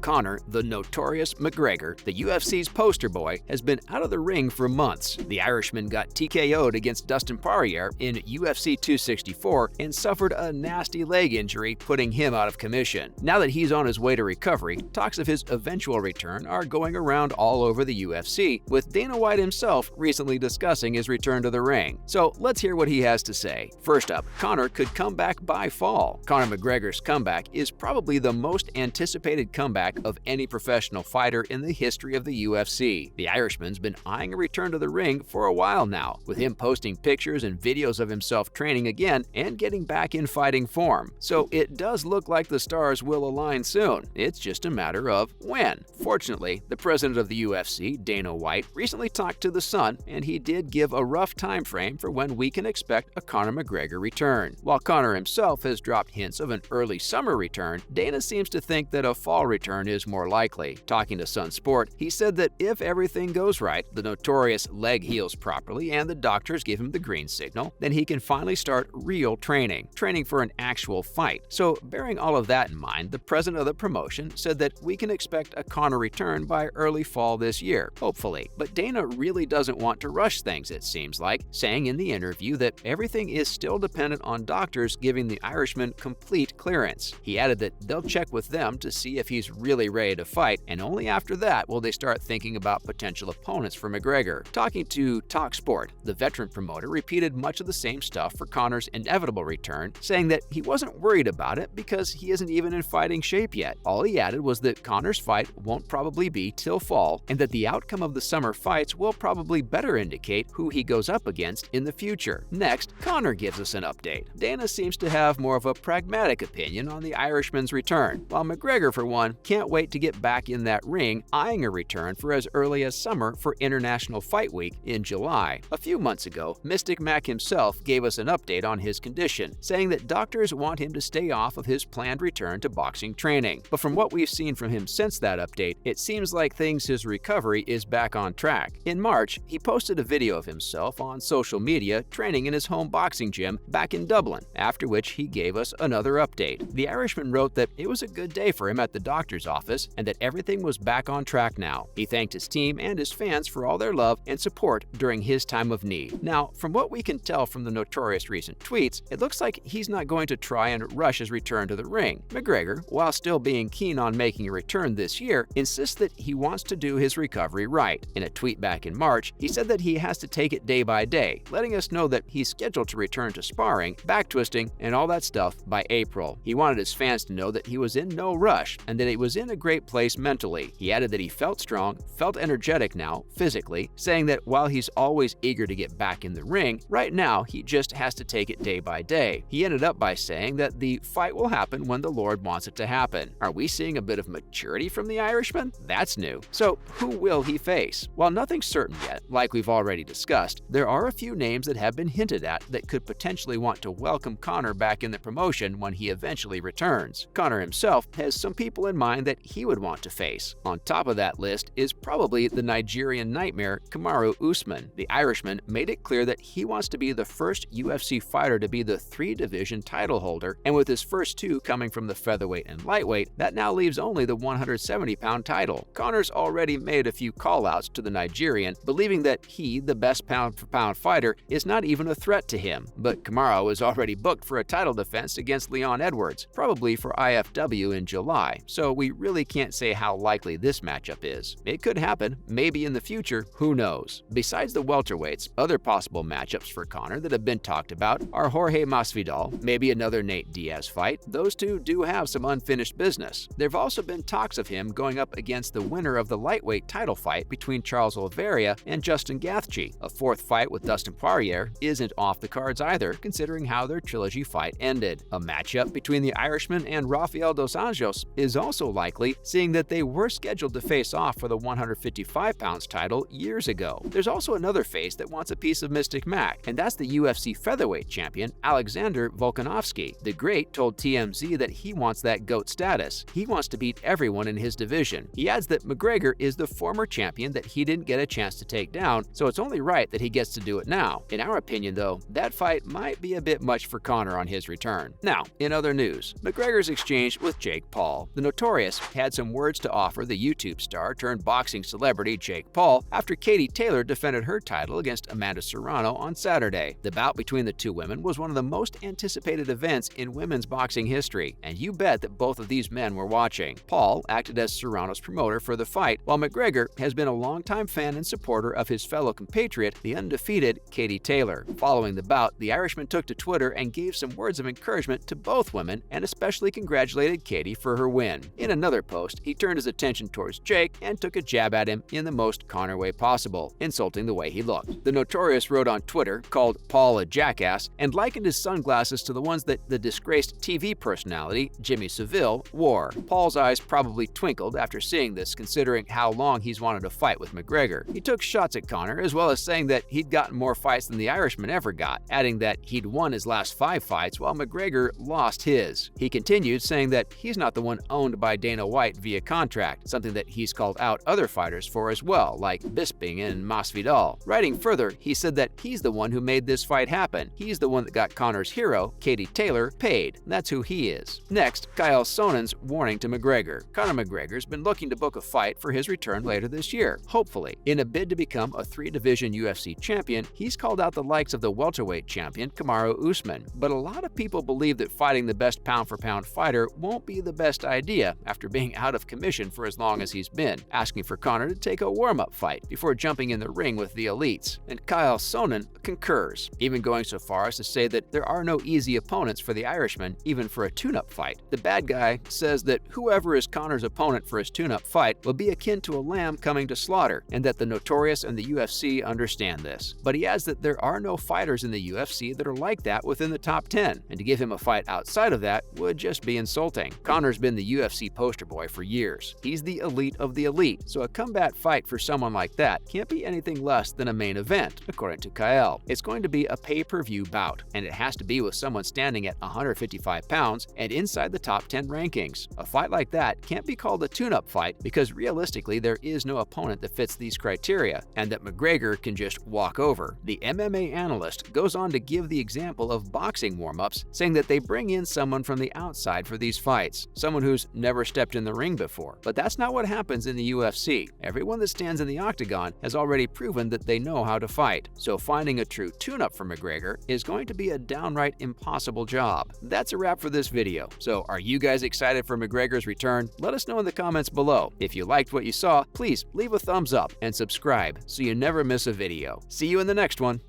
Conor, the notorious McGregor, the UFC's poster boy, has been out of the ring for months. The Irishman got TKO'd against Dustin Poirier in UFC 264 and suffered a nasty leg injury, putting him out of commission. Now that he's on his way to recovery, talks of his eventual return are going around all over the UFC, with Dana White himself recently discussing his return to the ring. So let's hear what he has to say. First up, Conor could come back by fall. Conor McGregor's comeback is probably the most anticipated comeback of any professional fighter in the history of the UFC. The Irishman's been eyeing a return to the ring for a while now, with him posting pictures and videos of himself training again and getting back in fighting form. So it does look like the stars will align soon. It's just a matter of when. Fortunately, the president of the UFC, Dana White, recently talked to The Sun, and he did give a rough time frame for when we can expect a Conor McGregor return. While Conor himself has dropped hints of an early summer return, Dana seems to think that a fall return is more likely. Talking to Sun Sport, he said that if everything goes right, the notorious leg heals properly, and the doctors give him the green signal, then he can finally start real training for an actual fight. So bearing all of that in mind, the president of the promotion said that we can expect a Conor return by early fall this year, hopefully. But Dana really doesn't want to rush things, it seems like, saying in the interview that everything is still dependent on doctors giving the Irishman complete clearance. He added that they'll check with them to see if he's really ready to fight, and only after that will they start thinking about potential opponents for McGregor. Talking to TalkSport, the veteran promoter repeated much of the same stuff for Conor's inevitable return, saying that he wasn't worried about it because he isn't even in fighting shape yet. All he added was that Conor's fight won't probably be till fall, and that the outcome of the summer fights will probably better indicate who he goes up against in the future. Next, Conor gives us an update. Dana seems to have more of a pragmatic opinion on the Irishman's return, while McGregor, for one, can't wait to get back in that ring, eyeing a return for as early as summer for International Fight Week in July. A few months ago, Mystic Mac himself gave us an update on his condition, saying that doctors want him to stay off of his planned return to boxing training. But from what we've seen from him since that update, it seems like his recovery is back on track. In March, he posted a video of himself on social media training in his home boxing gym back in Dublin, after which he gave us another update. The Irishman wrote that it was a good day for him at the doctor's office and that everything was back on track now. He thanked his team and his fans for all their love and support during his time of need. Now, from what we can tell from the notorious recent tweets, it looks like he's not going to try and rush his return to the ring. McGregor, while still being keen on making a return this year, insists that he wants to do his recovery right. In a tweet back in March, he said that he has to take it day by day, letting us know that he's scheduled to return to sparring, back twisting, and all that stuff by April. He wanted his fans to know that he was in no rush and that he was in a great place mentally. He added that he felt strong, felt energetic now, physically, saying that while he's always eager to get back in the ring, right now he just has to take it day by day. He ended up by saying that the fight will happen when the Lord wants it to happen. Are we seeing a bit of maturity from the Irishman? That's new. So who will he face? While nothing's certain yet, like we've already discussed, there are a few names that have been hinted at that could potentially want to welcome Conor back in the promotion when he eventually returns. Conor himself has some people in mind that he would want to face. On top of that list is probably the Nigerian nightmare Kamaru Usman. The Irishman made it clear that he wants to be the first UFC fighter to be the 3-division title holder, and with his first 2 coming from the featherweight and lightweight, that now leaves only the 170-pound title. Conor's already made a few call-outs to the Nigerian, believing that he, the best pound-for-pound fighter, is not even a threat to him. But Kamaru is already booked for a title defense against Leon Edwards, probably for IFW in July, so we really can't say how likely this matchup is. It could happen, maybe in the future, who knows. Besides the welterweights, other possible matchups for Conor that have been talked about are Jorge Masvidal, maybe another Nate Diaz fight. Those two do have some unfinished business. There have also been talks of him going up against the winner of the lightweight title fight between Charles Oliveira and Justin Gaethje. A 4th fight with Dustin Poirier isn't off the cards either, considering how their trilogy fight ended. A matchup between the Irishman and Rafael dos Anjos is also likely, seeing that they were scheduled to face off for the 155 pounds title years ago. There's also another face that wants a piece of Mystic Mac, and that's the UFC featherweight champion Alexander Volkanovski. The Great told TMZ that he wants that GOAT status. He wants to beat everyone in his division. He adds that McGregor is the former champion that he didn't get a chance to take down, so it's only right that he gets to do it now. In our opinion, though, that fight might be a bit much for Conor on his return. Now, in other news, McGregor's exchange with Jake Paul. The notorious Notorious had some words to offer the YouTube star turned boxing celebrity Jake Paul after Katie Taylor defended her title against Amanda Serrano on Saturday. The bout between the two women was one of the most anticipated events in women's boxing history, and you bet that both of these men were watching. Paul acted as Serrano's promoter for the fight, while McGregor has been a longtime fan and supporter of his fellow compatriot, the undefeated Katie Taylor. Following the bout, the Irishman took to Twitter and gave some words of encouragement to both women and especially congratulated Katie for her win. In another post, he turned his attention towards Jake and took a jab at him in the most Conor way possible, insulting the way he looked. The Notorious wrote on Twitter, called Paul a jackass, and likened his sunglasses to the ones that the disgraced TV personality Jimmy Savile wore. Paul's eyes probably twinkled after seeing this, considering how long he's wanted to fight with McGregor. He took shots at Conor, as well as saying that he'd gotten more fights than the Irishman ever got, adding that he'd won his last 5 fights while McGregor lost his. He continued saying that he's not the one owned by Dana White via contract, something that he's called out other fighters for as well, like Bisping and Masvidal. Writing further, he said that he's the one who made this fight happen. He's the one that got Conor's hero, Katie Taylor, paid. That's who he is. Next, Kyle Sonen's warning to McGregor. Conor McGregor's been looking to book a fight for his return later this year, hopefully. In a bid to become a 3-division UFC champion, he's called out the likes of the welterweight champion Kamaru Usman. But a lot of people believe that fighting the best pound-for-pound fighter won't be the best idea after being out of commission for as long as he's been, asking for Conor to take a warm-up fight before jumping in the ring with the elites. And Kyle Sonnen concurs, even going so far as to say that there are no easy opponents for the Irishman, even for a tune-up fight. The bad guy says that whoever is Conor's opponent for his tune-up fight will be akin to a lamb coming to slaughter, and that the Notorious and the UFC understand this. But he adds that there are no fighters in the UFC that are like that within the top 10, and to give him a fight outside of that would just be insulting. Conor's been the UFC poster boy for years. He's the elite of the elite, so a combat fight for someone like that can't be anything less than a main event, according to Kyle. It's going to be a pay-per-view bout, and it has to be with someone standing at 155 pounds and inside the top 10 rankings. A fight like that can't be called a tune-up fight because realistically there is no opponent that fits these criteria, and that McGregor can just walk over. The MMA analyst goes on to give the example of boxing warm-ups, saying that they bring in someone from the outside for these fights, someone who's never stepped in the ring before. But that's not what happens in the UFC. Everyone that stands in the octagon has already proven that they know how to fight, so finding a true tune-up for McGregor is going to be a downright impossible job. That's a wrap for this video. So are you guys excited for McGregor's return? Let us know in the comments below. If you liked what you saw, please leave a thumbs up and subscribe so you never miss a video. See you in the next one.